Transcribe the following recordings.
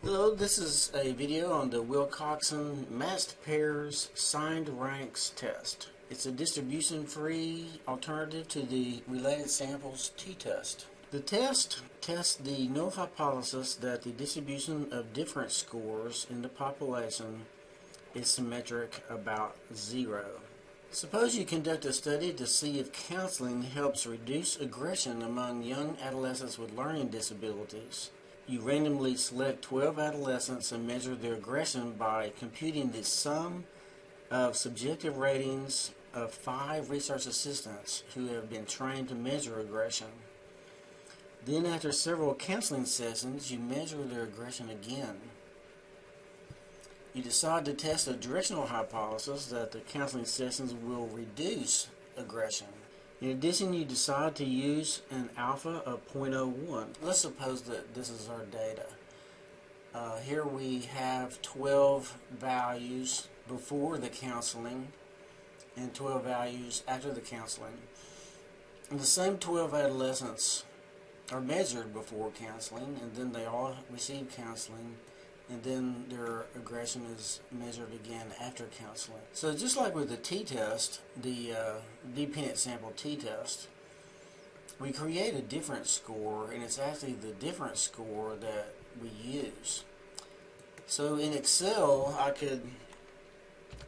Hello, this is a video on the Wilcoxon masked pairs signed ranks test. It's a distribution-free alternative to the related samples t-test. The test tests the null hypothesis that the distribution of difference scores in the population is symmetric about 0. Suppose you conduct a study to see if counseling helps reduce aggression among young adolescents with learning disabilities. You randomly select 12 adolescents and measure their aggression by computing the sum of subjective ratings of 5 research assistants who have been trained to measure aggression. Then after several counseling sessions, you measure their aggression again. You decide to test a directional hypothesis that the counseling sessions will reduce aggression. In addition, you decide to use an alpha of 0.01. Let's suppose that this is our data. Here we have 12 values before the counseling and 12 values after the counseling. And the same 12 adolescents are measured before counseling, and then they all receive counseling, and then their aggression is measured again after counseling. So just like with the t-test, the dependent sample t-test, we create a difference score, and it's actually the difference score that we use. So in Excel, I could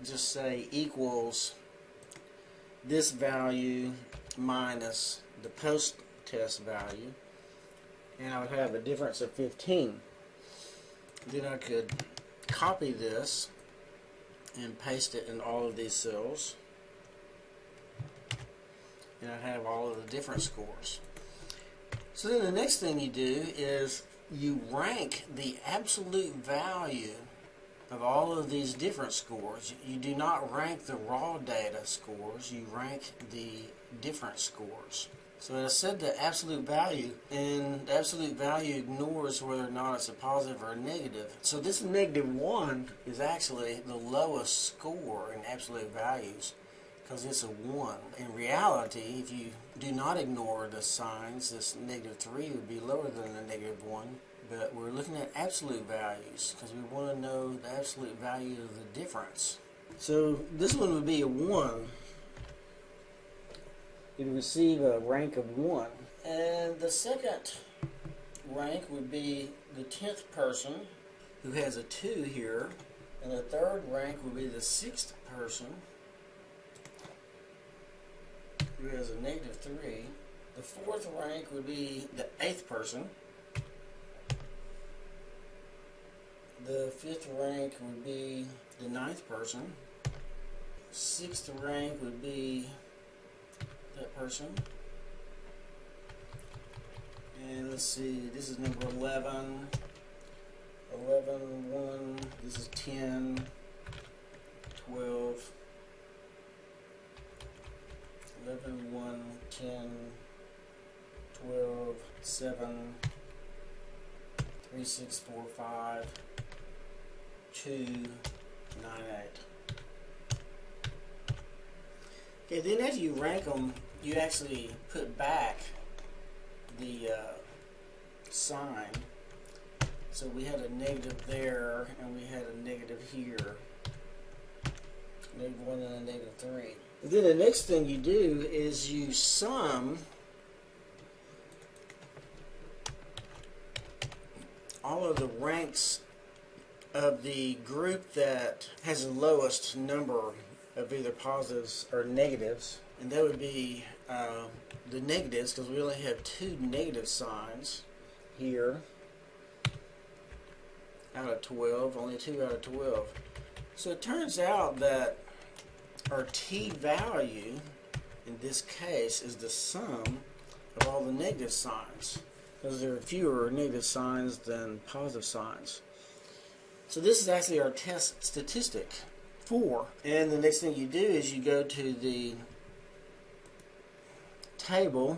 just say equals this value minus the post-test value, and I would have a difference of 15. Then I could copy this and paste it in all of these cells, and I have all of the different scores. So then the next thing you do is you rank the absolute value of all of these different scores. You do not rank the raw data scores, you rank the different scores. So I said the absolute value, and the absolute value ignores whether or not it's a positive or a negative. So this -1 is actually the lowest score in absolute values because it's a 1. In reality, if you do not ignore the signs, this -3 would be lower than the -1. But we're looking at absolute values because we want to know the absolute value of the difference. So this one would be a 1. You'd receive a rank of 1. And the second rank would be the 10th person, who has a 2 here. And the third rank would be the 6th person, who has a -3. The fourth rank would be the 8th person. The 5th rank would be the 9th person. 6th rank would be that person. And let's see, this is number 11. 11, 1, this is 10, 12, 11, 1, 10, 12, 7, 3, 6, 4, 5, 2, 9, 8. Okay, then as you rank them, you actually put back the sign. So we had a negative there, and we had a negative here. -1 and a -3. And then the next thing you do is you sum all of the ranks of the group that has the lowest number of either positives or negatives, and that would be the negatives, because we only have 2 negative signs here out of 12, only 2 out of 12. So it turns out that our t value in this case is the sum of all the negative signs, because there are fewer negative signs than positive signs. So this is actually our test statistic 4. And the next thing you do is you go to the table,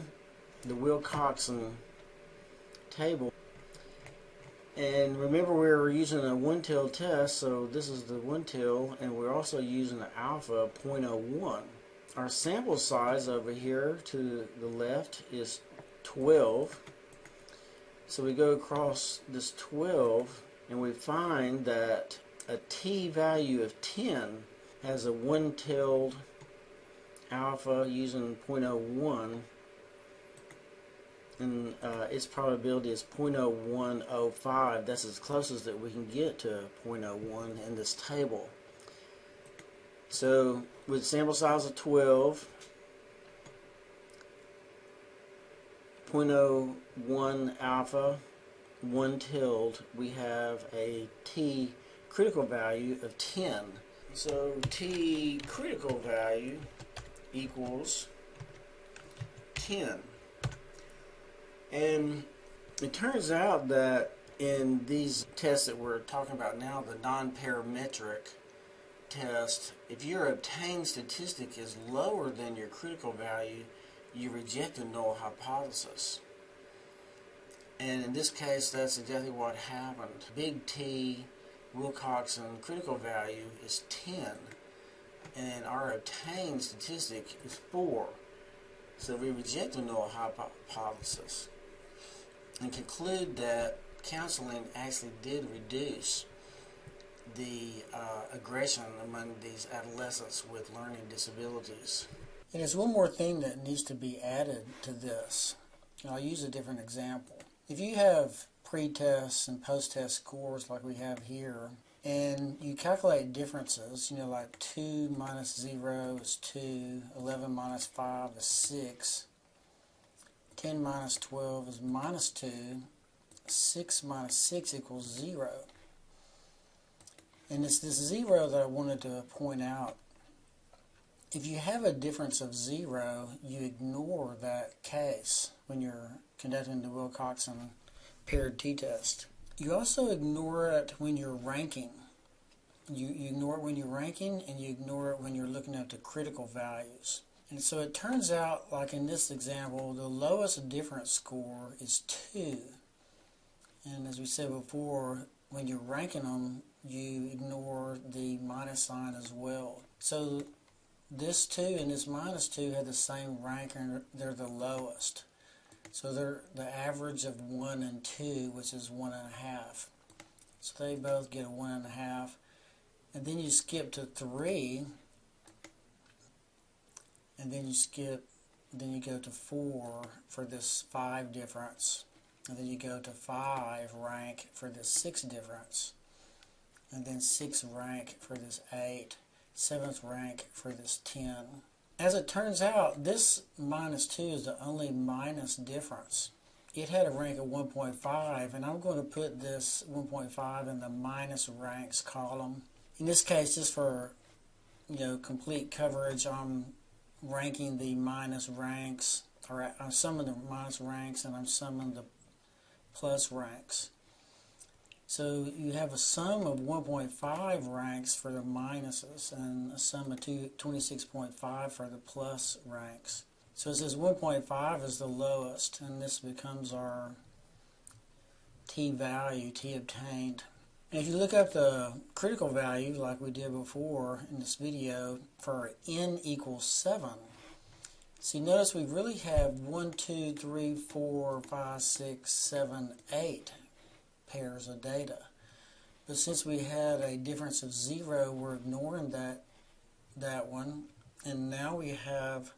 the Wilcoxon table, and remember we were using a one-tailed test, so this is the one-tail, and we're also using an alpha of 0.01. Our sample size over here to the left is 12, so we go across this 12 and we find that a t value of 10 has a one-tailed alpha using 0.01, and its probability is 0.0105. That's as close as that we can get to 0.01 in this table. So with sample size of 12, 0.01 alpha, one-tailed, we have a t critical value of 10. So t critical value equals 10. And it turns out that in these tests that we're talking about now, the non-parametric test, if your obtained statistic is lower than your critical value, you reject the null hypothesis. And in this case, that's exactly what happened. Big T Wilcoxon critical value is 10, and our obtained statistic is 4. So we reject the null hypothesis and conclude that counseling actually did reduce the aggression among these adolescents with learning disabilities. And there's one more thing that needs to be added to this. And I'll use a different example. If you have pre-test and post-test scores like we have here, and you calculate differences, like 2 minus 0 is 2, 11 minus 5 is 6, 10 minus 12 is minus 2, 6 minus 6 equals 0. And it's this 0 that I wanted to point out. If you have a difference of 0, you ignore that case when you're conducting the Wilcoxon paired t-test. You also ignore it when you're ranking. You ignore it when you're ranking, and you ignore it when you're looking at the critical values. And so it turns out, like in this example, the lowest difference score is 2. And as we said before, when you're ranking them, you ignore the minus sign as well. So this 2 and this minus 2 have the same rank, and they're the lowest. So they're the average of 1 and 2, which is 1.5. So they both get a 1.5. And then you skip to 3, and then you go to 4 for this 5 difference. And then you go to 5 rank for this 6 difference. And then 6 rank for this 8. 7th rank for this 10. As it turns out, this minus 2 is the only minus difference. It had a rank of 1.5, and I'm going to put this 1.5 in the minus ranks column. In this case, just for complete coverage, I'm ranking the minus ranks, or I'm summing the minus ranks, and I'm summing the plus ranks. So you have a sum of 1.5 ranks for the minuses and a sum of 26.5 for the plus ranks. So it says 1.5 is the lowest, and this becomes our t value, t obtained. And if you look up the critical value like we did before in this video for n equals 7, see, notice we really have 1, 2, 3, 4, 5, 6, 7, 8 pairs of data. But since we had a difference of 0, we're ignoring that one, and now we have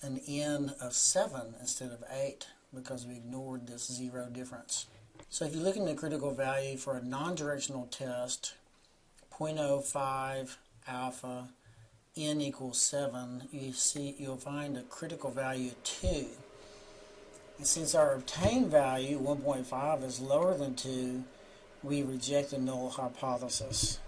an n of 7 instead of 8 because we ignored this 0 difference. So if you look in the critical value for a non-directional test, 0.05 alpha, n equals 7, you'll find a critical value of 2. And since our obtained value, 1.5, is lower than 2, we reject the null hypothesis.